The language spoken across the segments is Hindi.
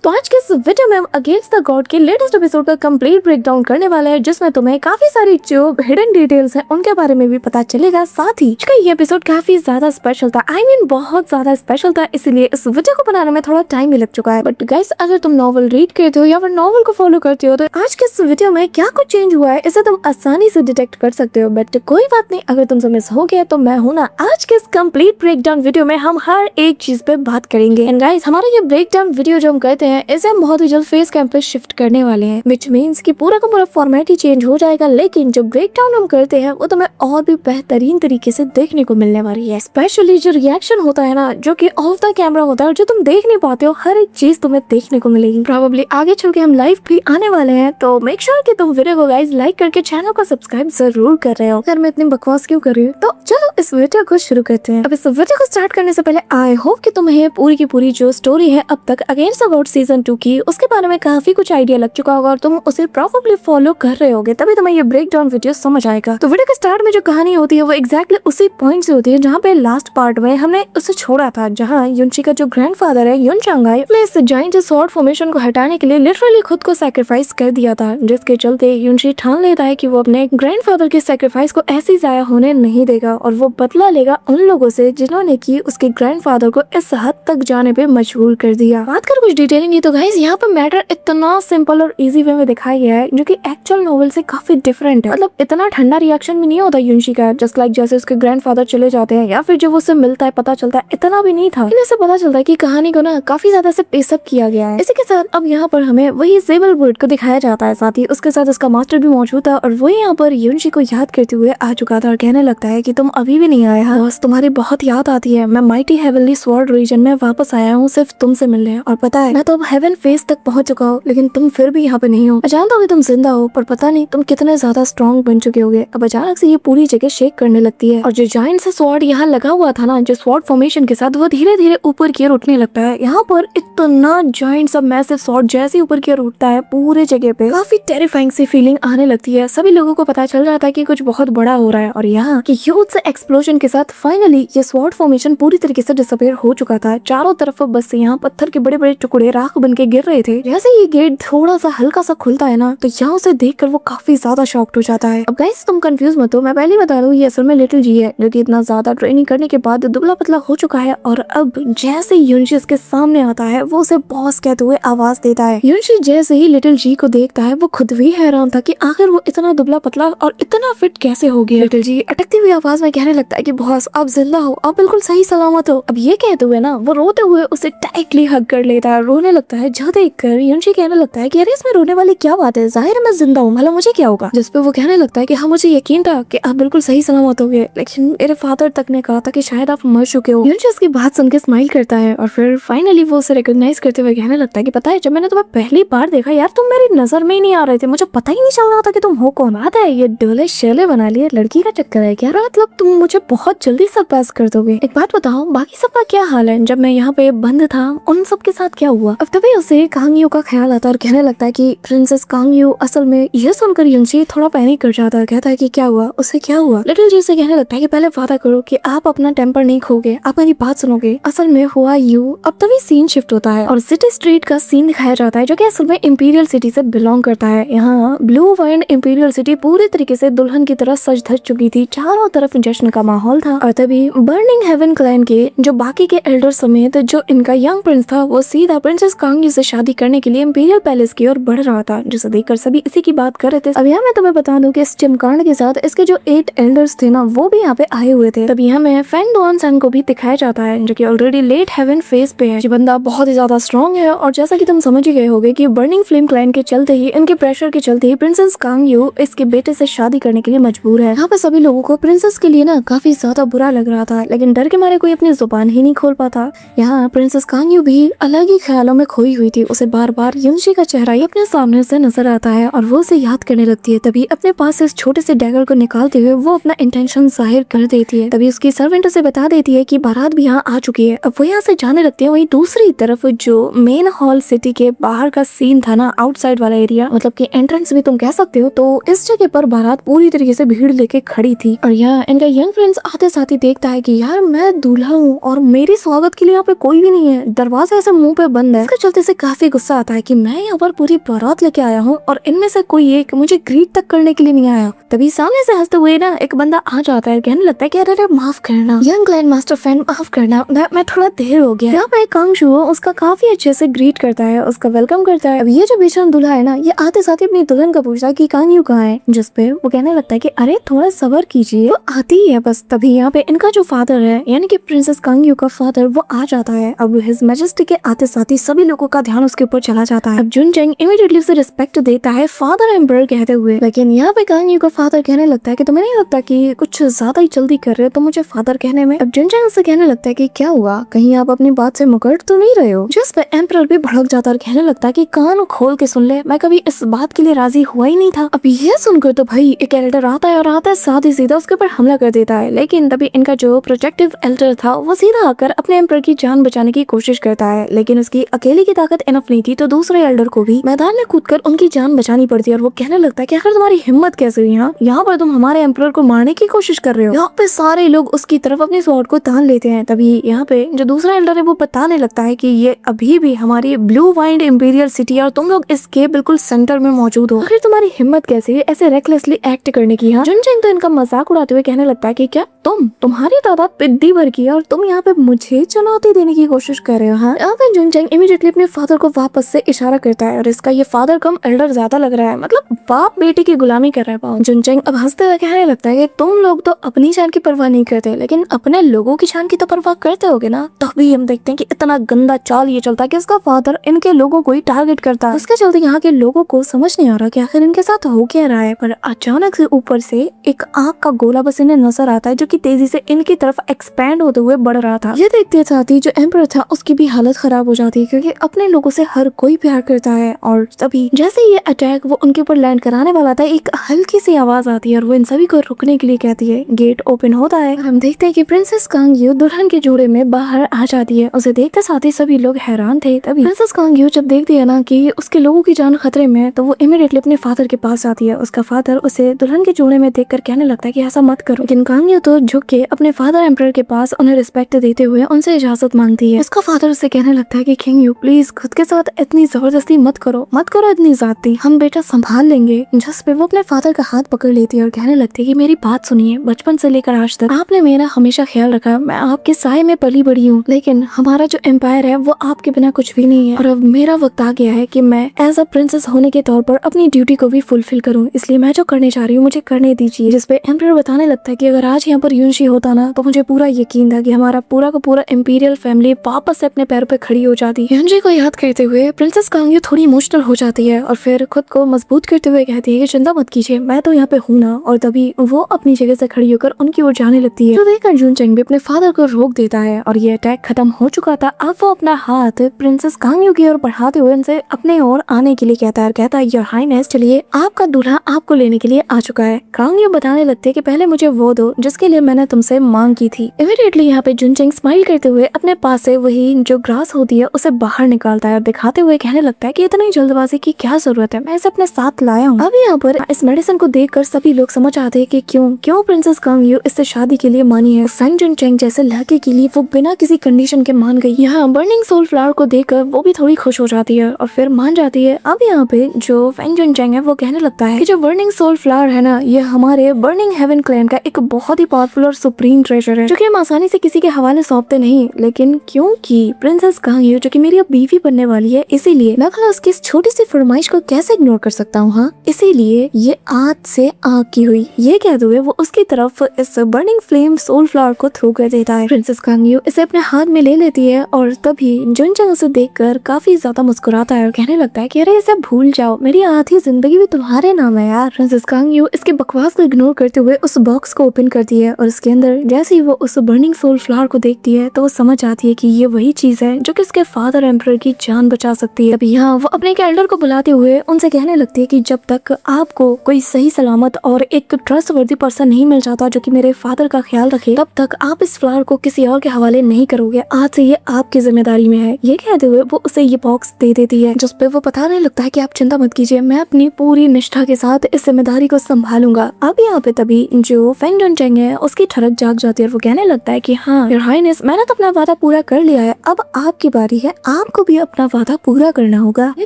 तो आज के इस वीडियो में हम अगेंस्ट द गॉड के लेटेस्ट एपिसोड का कंप्लीट ब्रेकडाउन करने वाले हैं, जिसमें तुम्हें काफी सारी जो हिडन डिटेल्स हैं उनके बारे में भी पता चलेगा। साथ ही ये एपिसोड काफी ज्यादा स्पेशल था, बहुत ज्यादा स्पेशल था, इसलिए इस वीडियो को बनाने में थोड़ा टाइम भी लग चुका है। बट गाइस, अगर तुम नॉवल रीड करते हो या फिर नॉवल को फॉलो करते हो तो आज के इस वीडियो में क्या कुछ चेंज हुआ है इसे तुम आसानी से डिटेक्ट कर सकते हो। बट कोई बात नहीं, अगर तुमसे मिस हो गया तो मैं हूं ना। आज के इस कंप्लीट ब्रेकडाउन वीडियो में हम हर एक चीज पे बात करेंगे। एंड गाइस, हमारा ये ब्रेकडाउन वीडियो जो हम करते हैं इसे हम बहुत ही जल्द फेस कैंप पे शिफ्ट करने वाले हैं, विच मीन्स कि पूरा का पूरा फॉर्मेट ही चेंज हो जाएगा। लेकिन जो ब्रेकडाउन हम करते हैं वो तुम्हें और भी बेहतरीन तरीके से देखने को मिलने वाली है। स्पेशली जो रिएक्शन होता है ना, जो कि ऑफ द कैमरा होता है और जो तुम देख नहीं पाते हो, हर एक चीज तुम्हें देखने को मिलेगी। प्रोबेबली आगे चल के हम लाइव भी आने वाले हैं, तो मेक श्योर कि तुम वीडियो को गाइस लाइक करके चैनल को सब्सक्राइब जरूर कर रहे हो। यार मैं इतनी बकवास क्यों कर रही हूँ? तो चलो इस वीडियो को शुरू करते हैं। अब इस वीडियो को स्टार्ट करने से पहले आई होप कि तुम्हें पूरी की पूरी जो स्टोरी है अब तक अगेंस्ट द गॉड सीजन 2 की, उसके बारे में काफी कुछ आइडिया लग चुका होगा और तुम उसे प्रोबेबली फॉलो कर रहे होगे, तभी तुम्हें ये ब्रेकडाउन वीडियो समझ आएगा। तो वीडियो के स्टार्ट में जो कहानी होती है वो एग्जैक्टली उसी पॉइंट से होती है जहाँ पे लास्ट पार्ट में हमने उसे छोड़ा था, जहाँ युनशी का जो ग्रैंडफादर है युन चांगाई अपने इस जायंट स्वॉर्ड फॉर्मेशन को हटाने के लिए लिटरली खुद को सैक्रिफाइस कर दिया था, जिसके चलते युनशी ठान लेता है कि वो अपने ग्रैंडफादर के सैक्रिफाइस को ऐसे ही जाया होने नहीं देगा और वो बदला लेगा उन लोगों से जिन्होंने की उसके ग्रैंडफादर को इस हद तक जाने पे मजबूर कर दिया। बात कर कुछ डिटेलिंग की तो गाइस, यहाँ पे मैटर इतना सिंपल और इजी वे में दिखाया गया है जो कि एक्चुअल नॉवेल से काफी डिफरेंट है। मतलब इतना ठंडा रिएक्शन भी नहीं होता युनशी का, जस्ट लाइक जैसे उसके ग्रैंडफादर चले जाते हैं या फिर जब उससे मिलता है पता चलता है, इतना भी नहीं था। इनसे पता चलता है कि कहानी को ना काफी ज्यादा से पेसअप किया गया है। इसी के साथ अब यहाँ पर हमें वही ज़ेबल बर्ड को दिखाया जाता है, साथ ही उसके साथ उसका मास्टर भी मौजूद था और वो यहाँ पर युनशी को याद करते हुए आ चुका था और कहने लगता है कि तुम अभी भी नहीं आया, बस तुम्हारी बहुत याद आती है। मैं माइटी हेवनली स्वॉर्ड रीजन में वापस आया हूँ सिर्फ तुमसे मिलने, और पता है मैं तो अब हेवन फेस तक पहुंच चुका हूँ, लेकिन तुम फिर भी यहाँ पे नहीं हो। मैं जानता हूँ तुम जिंदा हो, पर पता नहीं तुम कितने ज्यादा स्ट्रॉन्ग बन चुके होगे। अब अचानक से ये पूरी जगह शेक करने लगती है और जो जायंट से स्वॉर्ड यहाँ लगा हुआ था ना, जो स्वॉर्ड फॉर्मेशन के साथ, वो धीरे धीरे ऊपर की ओर उठने लगता है। यहाँ पर इतना जायंट सा मैसिव स्वॉर्ड जैसे ऊपर की ओर उठता है, पूरे जगह पे काफी टेरिफाइंग सी फीलिंग आने लगती है। सभी लोगों को पता चल जाता है कि कुछ बहुत बड़ा हो रहा है और यहाँ की ह्यूज से एक्सप्लोजन के साथ फाइनली ये स्वॉर्ड फॉर्मेशन पूरी तरीके से डिसअपीयर हो चुका था। चारों तरफ बस यहाँ पत्थर के बड़े बड़े टुकड़े राख बन के गिर रहे थे। जैसे ये गेट थोड़ा सा हल्का सा खुलता है ना, तो यहाँ उसे देखकर वो काफी ज्यादा शॉक्ड हो जाता है। अब गाइस तुम कंफ्यूज मत हो, मैं पहले बता दूं, ये असल में लिटिल जी है, जो कि इतना ज्यादा ट्रेनिंग करने के बाद दुबला पतला हो चुका है और अब जैसे युनशी उसके सामने आता है वो उसे बॉस कहते हुए आवाज देता है। युनशी जैसे ही लिटिल जी को देखता है वो खुद भी हैरान था कि आखिर वो इतना दुबला पतला और इतना फिट कैसे हो गया। लिटिल जी अटकती हुई आवाज में कहने लगता है कि बॉस आप जिंदा हो, आप बिल्कुल सही सलामत हो। अब ये कहते हुए ना वो रोते हुए उसे टाइटली हग कर लेता है, रोने लगता है। जो देखकर युनशी कहने लगता है कि अरे इसमें रोने वाली क्या बात है, जाहिर है मैं जिंदा हूँ, भला मुझे क्या होगा। जिस पे वो कहने लगता है कि हाँ मुझे यकीन था कि आप बिल्कुल सही सलामत हो गए, लेकिन मेरे फादर तक ने कहा था कि शायद आप मर चुके हो। युनशी उसकी बात सुन के स्माइल करता है और फिर फाइनली वो उसे रिकॉग्नाइज करते हुए कहने लगता है कि पता है जब मैंने तुम्हें पहली बार देखा यार, तुम मेरी नजर में ही नहीं आ रहे थे, मुझे पता ही नहीं चल रहा था कि तुम हो कौन। आता है ये डोले शेले बना लिए, लड़की का चक्कर है क्या? मतलब तुम मुझे बहुत जल्दी सरपास कर दोगे। एक बात बताओ, बाकी सबका क्या हाल है? जब मैं यहाँ पे बंद था उन सब के साथ क्या हुआ? अब तभी उसे कांगयू का ख्याल आता है और कहने लगता है कि प्रिंसेस कांगयू। असल में ये सुनकर युनशी थोड़ा पैनिक कर जाता है, कहता है कि क्या हुआ, उसे क्या हुआ? लिटिल जी से कहने लगता है कि पहले वादा करो कि आप अपना टेम्पर नहीं खोगे, आप मेरी बात सुनोगे। असल में हुआ यू, अब तभी सीन शिफ्ट होता है और सिटी स्ट्रीट का सीन दिखाया जाता है, जो कि असल में इंपीरियल सिटी से बिलोंग करता है। यहाँ ब्लू वाइन इंपीरियल सिटी पूरी तरीके से दुल्हन की तरह सज धज चुकी थी, चारों तरफ जश्न का माहौल था और तभी बर्निंग हेवन क्लैन के जो बाकी के एल्डर समेत जो इनका यंग प्रिंस था, वो सीधा प्रिंसेस कांगयू से शादी करने के लिए इंपीरियल पैलेस की ओर बढ़ रहा था, जिसे देखकर सभी इसी की बात कर रहे थे। अब यहाँ मैं तुम्हें बता दूं कि इस चिमकांड के साथ इसके जो 8 एल्डर्स थे ना, वो भी यहाँ पे आए हुए थे। तब यहाँ में फैंग डुआन सन को भी दिखाया जाता है, जो कि ऑलरेडी लेट हेवन फेज पे है। ये बंदा बहुत ही ज्यादा स्ट्रॉन्ग है और जैसा कि तुम समझ ही गए होगे कि बर्निंग फ्लेम क्लैन के चलते ही, इनके प्रेशर के चलते ही प्रिंसेस कांगयू इसके बेटे से शादी करने के लिए मजबूर है। यहाँ पे सभी लोगों को प्रिंसेस के लिए ना काफी ज्यादा बुरा लग रहा था, लेकिन डर के मारे कोई अपनी जुबान ही नहीं खोल पाता। यहाँ प्रिंसेस कांगयू भी अलग ही ख्यालों में खोई हुई थी। उसे बार बार युनशी का चेहरा ही अपने सामने से नजर आता है और वो उसे याद करने लगती है। तभी अपने पास से इस छोटे से डैगर को निकालते हुए वो अपना इंटेंशन जाहिर कर देती है। तभी उसकी सर्वेंट उसे बता देती है कि बारात भी यहाँ आ चुकी है। अब वो यहाँ से जाने लगती है। वही दूसरी तरफ जो मेन हॉल सिटी के बाहर का सीन था ना, आउटसाइड वाला एरिया, मतलब कि एंट्रेंस भी तुम कह सकते हो, तो इस जगह पर बारात पूरी तरीके से भीड़ लेके खड़ी थी और यहाँ इनका यंग प्रिंस आते साथ ही देखता है कि यार मैं दूल्हा हूँ और मेरे स्वागत के लिए यहाँ पे कोई भी नहीं है, दरवाजा ऐसे मुंह पे बंद है। इसके चलते से काफी गुस्सा आता है कि मैं यहाँ पर पूरी बारात लेके आया हूँ और इनमें से कोई एक मुझे ग्रीट तक करने के लिए नहीं आया। तभी सामने से हंसते हुए ना एक बंदा आ जाता है, कहने लगता है कि अरे माफ करना यंग ग्रैंड मास्टर फ्रेंड, माफ करना, मैं थोड़ा देर हो गया। यहाँ पे कांग शू उसका काफी अच्छे से ग्रीट करता है, उसका वेलकम करता है। अब ये जो बेशरम दूल्हा है ना, ये आते साथ ही अपनी दुल्हन का पूछता है कि कांग यू कहाँ है, जिसपे वो कहने लगता है कि अरे थोड़ा सब्र कीजिए, वो आती ही है बस। तभी यहाँ पे इनका जो फादर है यानी कि प्रिंसेस कांग यू का फादर वो आ जाता है। अब हिज मैजेस्टी के आते साथ ही सभी लोगों का ध्यान उसके ऊपर चला जाता है। अब जुनचेंग इमीडिएटली उसे रिस्पेक्ट देता है फादर एम्परर कहते हुए, लेकिन यहाँ पे कांग यू का फादर कहने लगता है कि तुम्हें नहीं लगता कि कुछ ज्यादा ही जल्दी कर रहे हो तो मुझे फादर कहने में। अब जुनचेंग उससे कहने लगता है कि क्या हुआ, कहीं आप अपनी बात से मुकर तो नहीं रहे हो, जिस पे एम्परर भी भड़क जाता और कहने लगता है कि कान खोल के सुन ले, मैं कभी इस बात के लिए राजी हुआ ही नहीं था। अब ये सुनकर तो भाई एक एल्डर आता है और आता है साथ ही सीधा उसके ऊपर हमला कर देता है, लेकिन तभी इनका जो प्रोटेक्टिव एल्डर था वो सीधा आकर अपने एम्परर की जान बचाने की कोशिश करता है, लेकिन उसकी अकेले की ताकत इनफ नहीं थी तो दूसरे एल्डर को भी मैदान में कूदकर उनकी जान बचानी पड़ती है। और वो कहने लगता है कि आखिर तुम्हारी हिम्मत कैसे हुई, यहाँ पर तुम हमारे एम्परर को मारने की कोशिश कर रहे हो। यहाँ पे सारे लोग उसकी तरफ अपनी स्वॉर्ड को तान लेते हैं। तभी यहाँ पे जो दूसरा एल्डर है वो बताने लगता है कि ये अभी भी हमारी ब्लू वाइंड इंपीरियल सिटी है और तुम लोग इसके बिल्कुल सेंटर में मौजूद हो, आखिर तुम्हारी हिम्मत कैसे हुई ऐसे रेकलेसली एक्ट करने की। जुनचेंग तो इनका मजाक उड़ाते हुए कहने लगता है कि क्या तुम्हारी तादाद पिद्दी भर की है और तुम यहाँ पे मुझे चुनौती देने की कोशिश कर रहे हो। यहाँ पे जुनचेंग इमीडिएटली अपने फादर को वापस से इशारा करता है और इसका ये फादर कम एल्डर ज्यादा लग रहा है, मतलब बाप बेटे की गुलामी कर रहा है। जुनचेंग अब हंसते हुए कहने लगता है कि तुम लोग तो अपनी जान की परवाह नहीं करते, लेकिन अपने लोगों की जान की तो परवाह करते होगे ना। तभी हम देखते हैं कि इतना गंदा चाल ये चलता है कि इसका फादर इनके लोगों को ही टारगेट करता है। इसके चलते यहाँ के लोगों को समझ नहीं आ रहा कि आखिर इनके साथ हो क्या रहा है। पर अचानक से ऊपर से एक आग का गोला बस इन्हें नजर आता है जो कि तेजी से इनकी तरफ एक्सपैंड होते हुए बढ़ रहा था। ये देखते साथ ही जो एम्परर था उसकी भी हालत खराब हो जाती है, क्योंकि अपने लोगों से हर कोई प्यार करता है। और तभी जैसे ये अटैक वो उनके ऊपर लैंड कराने वाला था, एक हल्की सी आवाज आती है और वो इन सभी को रुकने के लिए कहती है। गेट ओपन होता है, हम देखते हैं कि प्रिंसेस कांग यू दुल्हन के जोड़े में बाहर आ जाती है। उसे देखते साथ ही सभी लोग हैरान थे। तभी प्रिंसेस कांग यू जब देखती है ना कि उसके लोगों की जान खतरे में, तो वो इमीडिएटली अपने फादर के पास आती है। उसका फादर उसे दुल्हन के जोड़े में देखकर कहने लगता है कि ऐसा मत करो, लेकिन कांग यू तो झुक के अपने फादर एम्परर के पास उन्हें रिस्पेक्ट देते हुए उनसे इजाजत मांगती है। उसका फादर उससे कहने लगता है कि किंग यू प्लीज खुद के साथ इतनी जबरदस्ती मत करो इतनी ज्यादती, हम बेटा संभाल लेंगे। जिस पे वो अपने फादर का हाथ पकड़ लेती है और कहने लगती है कि मेरी बात सुनिए, बचपन से लेकर आज तक आपने मेरा हमेशा ख्याल रखा, मैं आपके साए में पली बड़ी हूँ, लेकिन हमारा जो एम्पायर है वो आपके बिना कुछ भी नहीं है और अब मेरा वक्त आ गया है कि मैं एज अ प्रिंसेस होने के तौर पर अपनी ड्यूटी को भी फुलफिल करूँ, इसलिए मैं जो करने जा रही हूँ मुझे करने दीजिए। जिसपे एम्पायर बताने लगता है कि अगर आज यहाँ पर यूनशी होता ना तो मुझे पूरा यकीन था कि हमारा पूरा का पूरा इंपीरियल फैमिली वापस से अपने पैरों पे खड़ी हो जाती। यूनशी को याद करते हुए प्रिंसेस कांग यू थोड़ी इमोशनल हो जाती है और फिर खुद को मजबूत करते हुए कहती है कि चिंता मत कीजिए, मैं तो यहाँ पे हूँ ना। और तभी वो अपनी जगह से खड़ी होकर उनकी ओर जाने लगती है। तो देखकर जुनचेंग भी अपने फादर को रोक देता है और ये अटैक खत्म हो चुका था। अब वो अपना हाथ प्रिंसेस कांग यू की ओर बढ़ाते हुए उनसे अपने ओर आने के लिए कहता है योर हाइनेस चलिए आपका दूल्हा आपको लेने के लिए आ चुका है। कांग यू बताने लगते है कि पहले मुझे वो दो जिसके लिए मैंने तुमसे मांग की थी। इमीडिएटली यहाँ पे जुनचेंग स्माइल करते हुए अपने पास से वही जो ग्रास होती है उसे बाहर निकालता है और दिखाते हुए कहने लगता है कि इतनी जल्दबाजी की क्या जरूरत है, मैं इसे अपने साथ लाया हूँ। अब यहाँ पर इस मेडिसिन को देखकर सभी लोग समझ आते हैं कि क्यों प्रिंसेस कांग यू इससे शादी के लिए मानी है। फेंग जुनचेंग जैसे लड़के के लिए वो बिना किसी कंडीशन के मान गई। यहाँ बर्निंग सोल फ्लावर को देखकर वो भी थोड़ी खुश हो जाती है और फिर मान जाती है। अब यहाँ पे जो फेंग जुनचेंग है वो कहने लगता है कि जो बर्निंग सोल फ्लावर है ना, ये हमारे बर्निंग हेवन क्लैन का एक बहुत ही पावरफुल और सुप्रीम ट्रेजर है जो कि हम आसानी से किसी के हवाले सौंपते नहीं, लेकिन क्योंकि प्रिंसेस कांग यू जो कि मेरी अब बीवी बनने वाली है, इसीलिए मैं भला उसकी इस छोटी सी फरमाइश को कैसे इग्नोर कर सकता हूँ। हाँ, इसीलिए ये आग से आग की हुई, ये कहते हुए वो उसकी तरफ इस बर्निंग फ्लेम सोल फ्लावर को थ्रो कर देता है। प्रिंसेस कांग यू इसे अपने हाथ में ले लेती है और तभी जुनचेंग उसे देखकर काफी ज्यादा मुस्कुराता है और कहने लगता है कि अरे इसे भूल जाओ, मेरी आधी जिंदगी भी तुम्हारे नाम है यार। प्रिंसेस कांग यू इसके बकवास को इग्नोर करते हुए उस बॉक्स को ओपन करती है और इसके अंदर जैसे ही वो उस बर्निंग सोल फ्लावर को देखती है तो वो समझ आती है कि ये वही चीज है जो कि उसके फादर एम्परर की जान बचा सकती है। अभी यहाँ वो अपने एल्डर को बुलाते हुए उनसे कहने लगती है कि जब तक आपको कोई सही सलामत और एक ट्रस्टवर्दी पर्सन नहीं मिल जाता जो कि मेरे फादर का ख्याल रखे, तब तक आप इस फ्लावर को किसी और के हवाले नहीं करोगे। आज से ये आपकी जिम्मेदारी में है। ये कहते हुए वो उसे ये बॉक्स दे देती है, जिस पे वो बताने लगता है कि आप चिंता मत कीजिए, मैं अपनी पूरी निष्ठा के साथ इस जिम्मेदारी को संभालूंगा। अब यहाँ पे तभी जो फेंग जुनचेंग है उसकी ठड़क जाग जाती है और वो कहने लगता है कि हाँ योर हाइनेस, मैंने तो अपना वादा पूरा कर लिया है, अब आपकी बारी है, आपको भी अपनी अपना वादा पूरा करना होगा। ये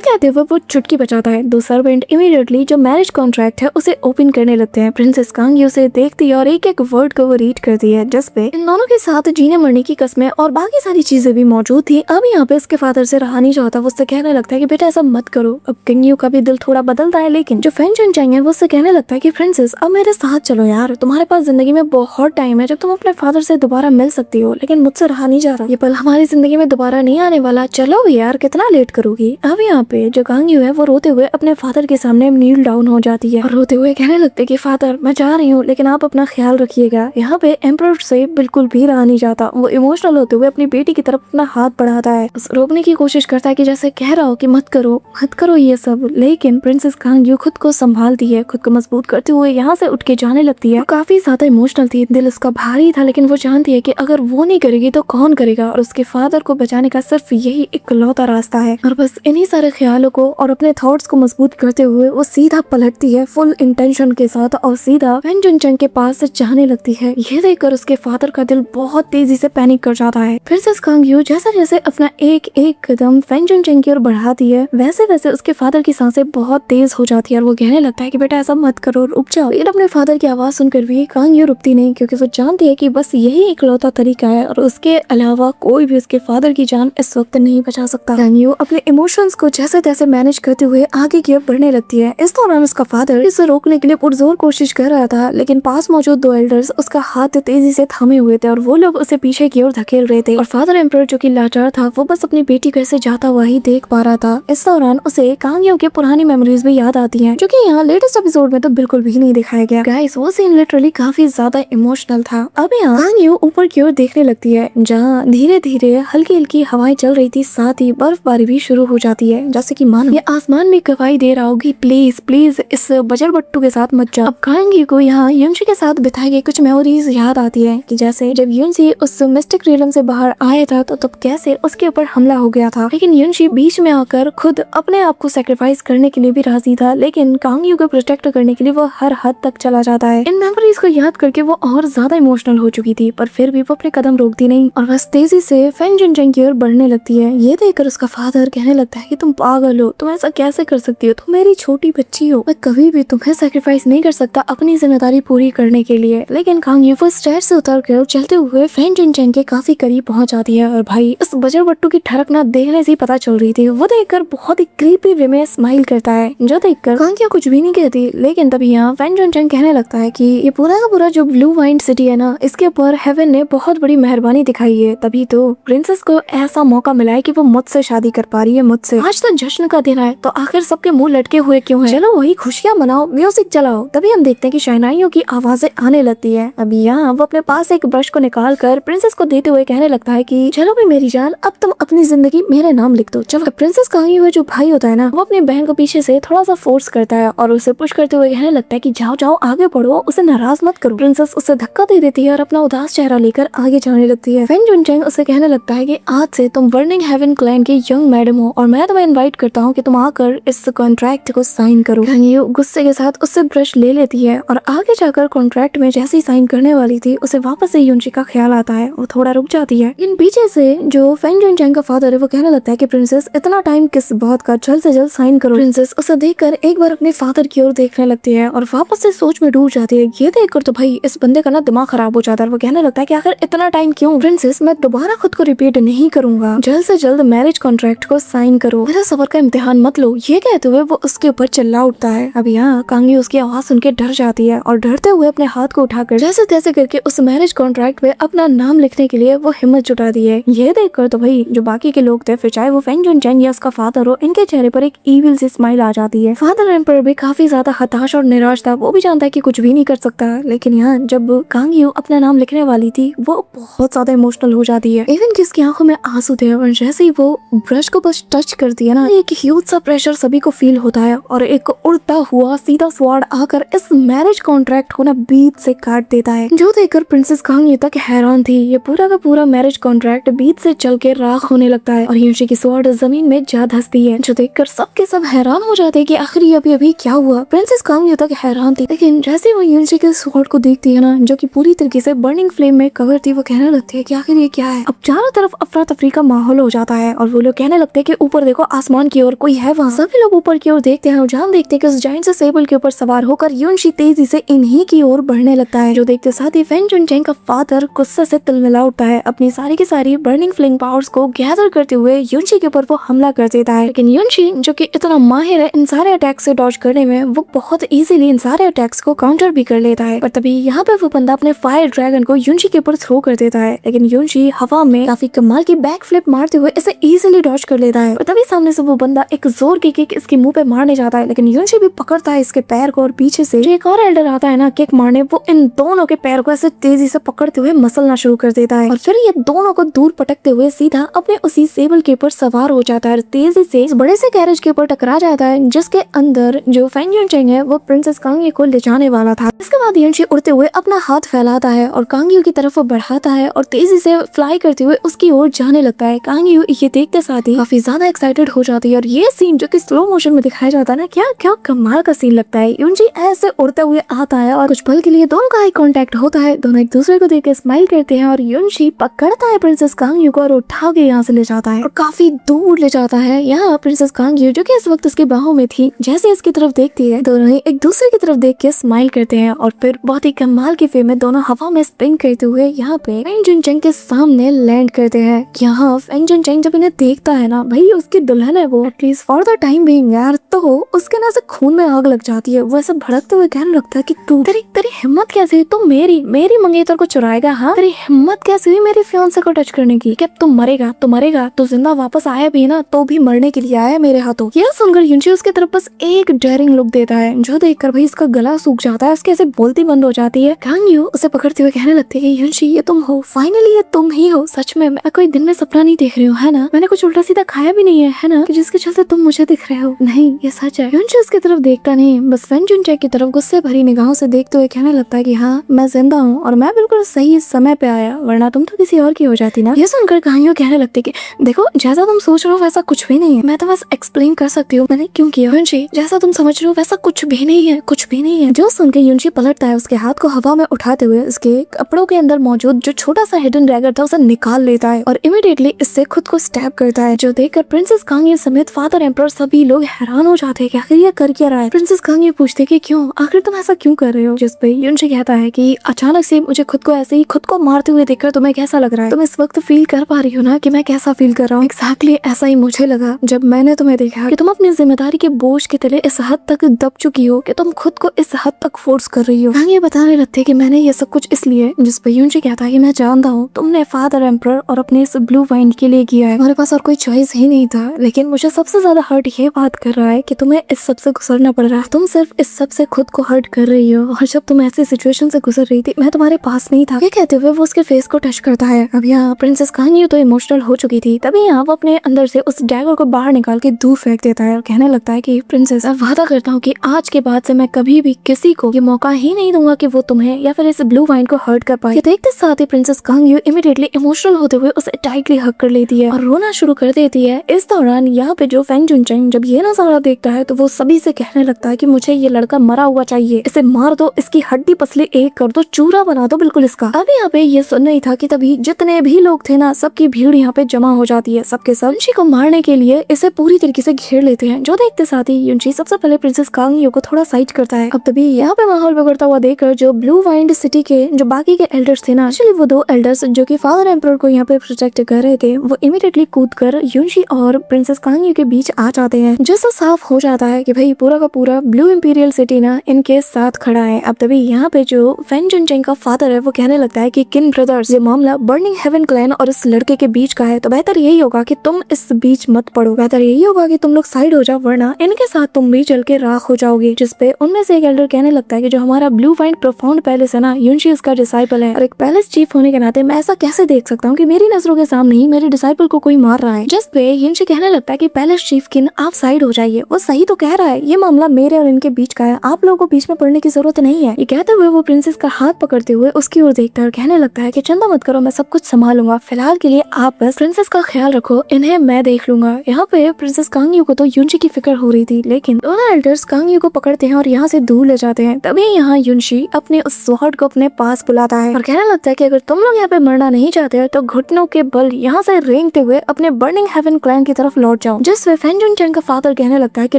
कहते हुए वो चुटकी बजाता है। दो सर्वेंट इमीडिएटली जो मैरिज कॉन्ट्रैक्ट है उसे ओपन करने लगते हैं। प्रिंसेस कांगी उसे देखती है और एक एक वर्ड को वो रीड करती है, जिसपे इन दोनों के साथ जीने मरने की कस्में और बाकी सारी चीजें भी मौजूद थी। अब यहाँ पे उसके फादर से रहा नहीं जाता, वो उससे कहने लगता है कि बेटा ऐसा मत करो। अब किंग का भी दिल थोड़ा बदलता है, लेकिन जो फेंग जुनचेंग है वो उससे कहने लगता है कि प्रिंसेस अब मेरे साथ चलो यार, तुम्हारे पास जिंदगी में बहुत टाइम है जब तुम अपने फादर से दोबारा मिल सकती हो, लेकिन मुझसे रहा नहीं जा रहा, ये पल हमारी जिंदगी में दोबारा नहीं आने वाला, चलो भी यार कितना लेट करोगी। अब यहाँ पे जो कांग यू है वो रोते हुए अपने फादर के सामने नील डाउन हो जाती है और रोते हुए कहने लगते कि फादर मैं जा रही हूँ, लेकिन आप अपना ख्याल रखिएगा। यहाँ पे एम्परर से बिल्कुल भी रहा नहीं जाता, वो इमोशनल होते हुए अपनी बेटी की तरफ अपना हाथ बढ़ाता है, रोकने की कोशिश करता है कि जैसे कह रहा हो कि मत करो ये सब, लेकिन प्रिंसेस कांग यू खुद को संभालती है, खुद को मजबूत करते हुए यहाँ से उठ के जाने लगती है। वो काफी ज्यादा इमोशनल थी, दिल उसका भारी था, लेकिन वो जानती है कि अगर वो नहीं करेगी तो कौन करेगा, और उसके फादर को बचाने का सिर्फ यही इकलौता रास्ता है। और बस इन्हीं सारे ख्यालों को और अपने थॉट्स को मजबूत करते हुए वो सीधा पलटती है फुल इंटेंशन के साथ और सीधा फेंग जुनचेंग के पास से जाने लगती है। ये देखकर उसके फादर का दिल बहुत तेजी से पैनिक कर जाता है। प्रिंसेस कांग यू जैसे जैसे अपना एक एक कदम फेंग जुनचेंग की ओर बढ़ाती है, वैसे वैसे उसके फादर की सांसें बहुत तेज हो जाती है और वो कहने लगता है कि बेटा ऐसा मत करो, रुक जाओ। लेकिन अपने फादर की आवाज सुनकर भी कांग यू रुकती नहीं, क्योंकि वो जानती है कि बस यही इकलौता तरीका है और उसके अलावा कोई भी उसके फादर की जान इस वक्त नहीं बचा सकता। कांग यू अपने इमोशंस को जैसे तैसे मैनेज करते हुए आगे की ओर बढ़ने लगती है। इस दौरान उसका फादर इसे रोकने के लिए पुरजोर कोशिश कर रहा था, लेकिन पास मौजूद दो एल्डर्स उसका हाथ तेजी से थामे हुए थे और वो लोग उसे पीछे की ओर धकेल रहे थे। और फादर एम्परर जो कि लाचार था, वो बस अपनी बेटी को ऐसे जाता हुआ ही देख पा रहा था। इस दौरान उसे कांग यू की पुरानी मेमोरीज भी याद आती हैं, जो कि यहाँ लेटेस्ट एपिसोड में तो बिल्कुल भी नहीं दिखाया गया। गाइस वो सीन लिटरली काफी ज्यादा इमोशनल था। अब यहाँ कांग यू ऊपर की ओर देखने लगती है, जहाँ धीरे धीरे हल्की हल्की हवाएं चल रही थी, साथ ही बर्फबारी भी शुरू हो जाती है, जैसे कि मानो ये आसमान में गवाही दे रहा होगी प्लीज प्लीज इस बजर बट्टू के साथ मत जाओ। अब कांग यू को यहाँ युनशी के साथ बिताई गई कुछ मेमोरीज याद आती है, कि जैसे जब युनशी उस मिस्टिक रियलम से बाहर आया था तो तब कैसे उसके ऊपर हमला हो गया था, लेकिन युनशी बीच में आकर खुद अपने आप को सेक्रीफाइस करने के लिए भी राजी था, लेकिन कांग यू को प्रोटेक्ट करने के लिए वो हर हद तक चला जाता है। इन मेमोरीज को याद करके वो और ज्यादा इमोशनल हो चुकी थी, पर फिर भी वो अपने कदम रोकती नहीं और बस तेजी से फेंग जुनचेंग की ओर बढ़ने लगती है। ये देखकर उसका फादर कहने लगता है कि तुम पागल हो, तुम ऐसा कैसे कर सकती हो, तुम मेरी छोटी बच्ची हो, मैं कभी भी तुम्हें सेक्रीफाइस नहीं कर सकता अपनी जिम्मेदारी पूरी करने के लिए। लेकिन कांग यू स्टेयर से उतर कर चलते हुए फेंग जुनचेंग के काफी करीब पहुंच जाती है और भाई इस बजर बट्टू की ठरकना देखने से ही पता चल रही थी। वो देखकर बहुत ही क्रीपी वे में स्माइल करता है, जो देखकर कांग यू कुछ भी नहीं कहती, लेकिन तभी यहाँ फेंग जुनचेंग कहने लगता है कि ये पूरा का पूरा जो ब्लू वाइन सिटी है ना, इसके ऊपर हेवन ने बहुत बड़ी मेहरबानी दिखाई है, तभी तो प्रिंसेस को ऐसा मौका मिला है कि वो मुझसे शादी कर पा रही है मुझसे। आज तो जश्न का दिन है, तो आखिर सबके मुंह लटके हुए क्यों हैं? चलो वही खुशियां मनाओ, म्यूजिक चलाओ। तभी हम देखते हैं कि शहनाइयों की आवाजें आने लगती है। अभी यहाँ वो अपने पास एक ब्रश को निकाल कर प्रिंसेस को देते हुए कहने लगता है कि चलो भी मेरी जान, अब तुम अपनी जिंदगी मेरे नाम लिख दो। जब प्रिंसेस कांग यू जो भाई होता है ना, वो अपनी बहन को पीछे से थोड़ा सा फोर्स करता है और उसे पुश करते हुए कहने लगता है कि जाओ जाओ आगे बढ़ो, उसे नाराज मत करो। प्रिंसेस उसे धक्का दे देती है और अपना उदास चेहरा लेकर आगे जाने लगती है। फेंग जुनचेंग उसे कहने लगता है कि आज से तुम बर्निंग हेवन क्लैन की यंग मैडम हो और मैं तुम्हें इनवाइट करता हूँ कि तुम आकर इस कॉन्ट्रैक्ट को साइन करो। कांग यू गुस्से के साथ उससे ब्रश ले लेती है और आगे जाकर कॉन्ट्रैक्ट में जैसे ही साइन करने वाली थी, उसे वापस से युनशी का ख्याल आता है, वो थोड़ा रुक जाती है। इन पीछे से जो फेंग जुनचेंग का फादर है वो कहने लगता है कि प्रिंसेस इतना टाइम किस बात का, जल्द से जल्द साइन करो। प्रिंसेस उसे देखकर एक बार अपने फादर की ओर देखने लगती है और वापस से सोच में डूब जाती है। ये देखकर तो भाई इस बंदे का ना दिमाग खराब हो जाता है। वो कहने लगता है कि आखिर इतना टाइम क्यों? प्रिंसेस मैं दोबारा खुद को रिपीट नहीं करूंगा, जल्द से जल्द मैरिज कॉन्ट्रैक्ट को साइन करो, मेरा सबर का इम्तिहान मत लो। ये कहते हुए वो उसके ऊपर चिल्ला उठता है। अब यहाँ कांग यू उसकी आवाज सुन के डर जाती है और डरते हुए अपने हाथ को उठाकर जैसे तैसे करके उस मैरिज कॉन्ट्रैक्ट में अपना नाम लिखने के लिए वो हिम्मत जुटा दी है। ये देखकर तो भाई जो बाकी के लोग थे, फिर चाहे वो फेंग जुनचेंग या उसका फादर हो, इनके चेहरे पर एक ईविल सी स्माइल आ जाती है। फादर एम्परर भी काफी ज्यादा हताश और निराश था, वो भी जानता है कि कुछ भी नहीं कर सकता, लेकिन यहाँ जब कांग यू अपना नाम लिखने वाली थी वो बहुत ज्यादा इमोशनल हो जाती है। इवन जिसकी आंखों में आंसू थे और जैसे ही वो ब्रश को बस टच करती है ना, एक ह्यूज सा प्रेशर सभी को फील होता है और एक उड़ता हुआ सीधा स्वाड आकर इस मैरिज कॉन्ट्रैक्ट को ना बीच से काट देता है, जो देखकर प्रिंसेस कांग यू तक हैरान थी। ये पूरा का पूरा मैरिज कॉन्ट्रैक्ट बीच से चल के राख होने लगता है और युनशी की स्वाड जमीन में जा धंसती है, जो देखकर सबके सब हैरान हो जाते हैं कि आखिर ये अभी क्या हुआ। प्रिंसेस कांग यू तक हैरान थी, लेकिन जैसे वो युनशी के स्वॉर्ड को देखती है ना, जो कि पूरी तरीके से बर्निंग फ्लेम में कवर थी, वो कहने लगती है कि आखिर ये क्या है। अब चारों तरफ अफरा तफरी का माहौल हो जाता है और वो लोग कहने लगते हैं कि ऊपर देखो आसमान की ओर कोई है वहाँ। सभी लोग ऊपर की ओर देखते हैं और जहाँ देखते हैं कि उस जायंट से सेबल के ऊपर सवार होकर युनशी तेजी से इन्हीं की ओर बढ़ने लगता है। जो देखते साथ ही फेंग जुनचेंग का फादर गुस्से से तिलमिला उठता है। अपनी सारी की सारी बर्निंग फ्लेम पावर्स को गैदर करते हुए युनशी के ऊपर वो हमला कर देता है। लेकिन युनशी जो कि इतना माहिर है इन सारे अटैक्स से डॉज करने में, वो बहुत इजीली इन सारे अटैक्स को काउंटर भी कर लेता है। पर तभी यहाँ पे वो बंदा अपने फायर ड्रैगन को युनशी के ऊपर थ्रो कर देता है। लेकिन युनशी हवा में काफी कमाल की बैक फ्लिप मारते हुए इसे इजीली डॉज कर लेता है। और तभी सामने से वो बंदा एक जोर की किक इसके मुंह पे मारने जाता है। लेकिन युनशी भी पकड़ता है इसके पैर को और पीछे से जो एक और एल्डर आता है ना किक मारने, वो इन दोनों के पैर को ऐसे तेजी से पकड़ते हुए मसलना शुरू कर देता है। और फिर ये दोनों को दूर पटकते हुए सीधा अपने उसी सेबल के ऊपर सवार हो जाता है। तेजी से इस बड़े से गैरेज के ऊपर टकरा जाता है जिसके अंदर जो फेंग जुनचेंग है वो प्रिंसेस कांगी को ले जाने वाला था। इसके बाद युनशी उड़ते हुए अपना हाथ फैलाता है और कांगी की तरफ बढ़ाता है और तेजी से फ्लाई करते हुए उसकी ओर जाने लगता है। कांगी ये देखते साथ ही काफी ज्यादा एक्साइटेड हो जाती है और ये सीन जो कि स्लो मोशन में दिखाया जाता है ना, क्या क्या कमाल का सीन लगता है। युनशी ऐसे उड़ते हुए आता है और कुछ पल के लिए दोनों का आई कांटेक्ट होता है। दोनों एक दूसरे को देख के स्माइल करते हैं और युनशी पकड़ता है प्रिंसेस कांगी को और उठा के यहाँ से ले जाता है और काफी दूर ले जाता है। यहाँ प्रिंसेस कांगी जो कि इस वक्त उसकी बाहों में थी, जैसे इसकी तरफ देखती है दोनों ही एक दूसरे की तरफ देख के स्माइल करते हैं और फिर बहुत ही कमाल के वे में दोनों हवा में स्पिन करते हुए यहाँ पे फेंग जुनचेंग के सामने लैंड करते हैं। यहाँ फेंग जुनचेंग जब इन्हें देखता है ना, भाई उसकी दुल्हन है वो, at least for the time being यार, तो उसके ना से खून में आग लग जाती है। वो ऐसे भड़कते हुए कहने लगता है कि तू तेरी हिम्मत कैसे हुई, तू मेरी मंगेतर को चुराएगा? हाँ, तेरी हिम्मत कैसे हुई मेरी फियांसे को टच करने की? क्या तू मरेगा? तू जिंदा वापस आया भी ना तो भी मरने के लिए आया मेरे हाथों। यह सुनकर युनशी उसके तरफ बस एक डेयरिंग लुक देता है, जो देखकर भाई इसका गला सूख जाता है, उसके ऐसे बोलती बंद हो जाती है। कांग्यू उसे पकड़ते हुए कहने लगती है, युनशी ये तुम हो, फाइनली ये तुम ही हो। सच में मैं कोई दिन में सपना नहीं देख रही हूँ, है ना? मैंने कुछ उल्टा सीधा खाया भी नहीं है ना, कि जिसके चलते तुम मुझे दिख रहे हो? नहीं, ये सच है। युनशी उसकी तरफ देखता नहीं, बस फेंग जुनचेंग की तरफ गुस्से भरी निगाहों से देखते हुए कहने लगता है कि हाँ, मैं जिंदा हूँ और मैं बिल्कुल सही समय पे आया, वरना तुम तो किसी और की हो जाती ना। ये सुनकर कांग्यू कहने लगती कि देखो, जैसा तुम सोच रहे हो वैसा कुछ भी नहीं है, मैं तो बस एक्सप्लेन कर सकती हूँ मैंने क्यों किया। युनशी, जैसा तुम समझ रहे हो वैसा कुछ भी नहीं है। जो सुन के युनशी पलटता है, उसके हाथ को हवा में उठाते हुए उसके कपड़ों के अंदर मौजूद जो छोटा सा हिडन ड्रैगन था उसे निकाल लेता है और इमीडिएटली इससे खुद को स्टैब करता है। जो देखकर प्रिंसेस कांगी समेत फादर एम्परर सभी लोग हैरान हो जाते हैं कि आखिर ये कर क्या रहा है। प्रिंसेस कांगी पूछते कि क्यों, आखिर तुम ऐसा क्यों कर रहे हो? जिस पे युनशी कहता है कि अचानक से मुझे खुद को ऐसे ही खुद को मारते हुए देखकर तुम्हें कैसा लग रहा है? तुम इस वक्त फील कर पा रही हो ना कि मैं कैसा फील कर रहा हूँ? एग्जैक्टली ऐसा ही मुझे लगा जब मैंने तुम्हें देखा कि तुम अपनी जिम्मेदारी के बोझ के तले इस हद तक दब चुकी हो कि तुम खुद को इस हद तक फोर्स कर रही हो। ये बताने लगते कि मैंने ये सब कुछ इसलिए, जिस पे युनशी कहता है कि मैं जानता हूँ तुमने फादर एम्परर और अपने इस ब्लू वाइन के लिए किया है, हमारे पास और कोई चॉइस ही नहीं था। लेकिन मुझे सबसे ज्यादा हर्ट ये बात कर रहा है कि तुम्हें इस सब से गुजरना पड़ रहा है। तुम सिर्फ इस सब से खुद को हर्ट कर रही हो और जब तुम ऐसी सिचुएशन से गुजर रही थी मैं तुम्हारे पास नहीं था। ये कहते हुए वो उसके फेस को टच करता है। अब यहाँ प्रिंसेस कांगी तो इमोशनल हो चुकी थी, तभी यहाँ वो अपने अंदर से उस डैगर को बाहर निकाल के दूर फेंक देता है और कहने लगता है कि प्रिंसेस, मैं वादा करता हूँ कि आज के बाद से मैं कभी भी किसी को ये मौका ही नहीं दूंगा कि वो तुम्हें या फिर इस ब्लू वाइन को हर्ट कर पाए। देखते साथ ही प्रिंसेस कांगी इमीडिएटली इमोशनल होते हुए उसे टाइटली हग कर लेती है और रोना शुरू कर देती है। इस दौरान यहाँ पे जो फेंग जुनचेंग जब ये नजारा देखता है तो वो सभी से कहने लगता है कि मुझे ये लड़का मरा हुआ चाहिए, इसे मार दो, इसकी हड्डी पसली एक कर दो, चूरा बना दो बिल्कुल इसका। अब यहाँ पे ये सुन नहीं था कि तभी जितने भी लोग थे ना, सबकी भीड़ यहाँ पे जमा हो जाती है। सबके सब युनशी को मारने के लिए इसे पूरी तरीके से घेर लेते हैं। जो देखते साथ ही युनशी सबसे पहले प्रिंसेस कांगी को थोड़ा साइड करता है। अब तभी यहाँ पे माहौल बिगड़ता हुआ देखकर जो ब्लू वाइंड सिटी के जो बाकी के एल्डर्स थे ना, एक्चुअली वो दो एल्डर्स जो कि फादर एम्परर को यहाँ पे प्रोटेक्ट कर रहे थे, वो इमीडिएटली कूदकर युनशी और प्रिंसेस कांगी के बीच आ जाते हैं, जिससे साफ हो जाता है कि भाई पूरा का पूरा ब्लू इंपीरियल सिटी ना इनके साथ खड़ा है। अब तभी यहाँ पे जो फेंग जुनचेंग का फादर है वो कहने लगता है कि किन ब्रदर्स, ये मामला बर्निंग हेवन क्लैन और इस लड़के के बीच का है, तो बेहतर यही होगा कि तुम इस बीच मत पड़ो, बेहतर यही होगा कि तुम लोग साइड हो जाओ, वरना इनके साथ तुम भी जल के राख हो जाओगे। जिसपे उनमें से एक एल्डर कहने लगता है कि जो हमारा ब्लू वाइंड प्रोफाउंड पैलेस है ना, युनशी उसका डिसाइपल है और एक पैलेस चीफ होने के नाते मैं ऐसा कैसे देख सकता हूँ कि मेरी नजरों के सामने ही मेरे डिसाइपल को कोई मार रहा है। जिसपे युनशी कहने लगता है कि पैलेस चीफ किन, आप साइड हो जाइए, वो सही तो कह रहा है, ये मामला मेरे और इनके बीच का है, आप लोगों को बीच में पड़ने की जरूरत नहीं है। ये कहते हुए वो प्रिंसेस का हाथ पकड़ते हुए उसकी ओर देखता है और कहने लगता है कि चिंता मत करो, मैं सब कुछ संभालूंगा, फिलहाल के लिए आप बस प्रिंसेस का ख्याल रखो, इन्हें मैं देख लूंगा। यहाँ पे प्रिंसेस कांगयू को तो युनशी की फिक्र हो रही थी, लेकिन दोनों एल्डर्स कांगयू को पकड़ते हैं और यहाँ से दूर ले जाते हैं। तभी यहाँ युनशी अपने उस स्वॉर्ड को अपने पास बुलाता है और कहने लगता है कि अगर तुम लोग यहाँ पे मरना नहीं चाहते हो तो घुटनों के बल यहाँ से रेंगते हुए अपने बर्निंग हेवन क्लैन की तरफ लौट जाओ। जिससे फैंजुन चैन का फादर कहने लगता है कि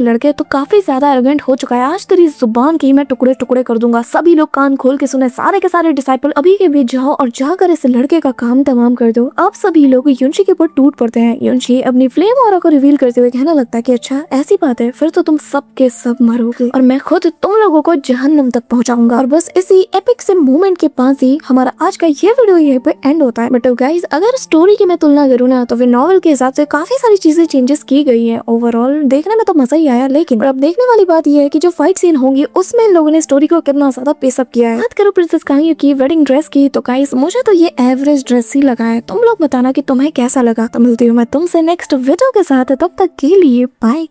लड़के तो काफी ज्यादा एरोगेंट हो चुका है, आज तेरी जुबान की मैं टुकड़े टुकड़े कर दूंगा। सभी लोग कान खोल के सुने, सारे के सारे डिसाइपल अभी के बीच जाओ और जाकर इस लड़के का काम तमाम कर दो। अब सभी लोग युनशी के ऊपर टूट पड़ते हैं। युनशी अपनी फ्लेम ऑरा को रिवील करते हुए कहने लगता है कि अच्छा ऐसी बात है, फिर तो तुम सब के सब मरोगे और मैं खुद तुम लोगों को जहन्नम तक पहुंचाऊंगा। और बस इसी एपिक से मूवमेंट के पास ही हमारा आज का ये वीडियो यहीं पे एंड होता है। बट गाइज अगर स्टोरी की मैं तुलना करूँ ना तो फिर नॉवल के हिसाब से काफी सारी चीजें चेंजेस की गई है। ओवरऑल देखने में तो मजा ही आया, लेकिन अब देखने वाली बात यह है कि जो फाइट सीन होंगी उसमें लोगों ने स्टोरी को कितना ज्यादा पेसअप किया है। बात करो प्रिंसेस कांगयू की वेडिंग ड्रेस की तो गाइस मुझे तो ये एवरेज ड्रेस ही लगा है। तुम लोग बताना कि तुम्हें कैसा लगा। तो मिलती हूँ मैं तुमसे नेक्स्ट वीडियो के साथ, तब तक के लिए बाय।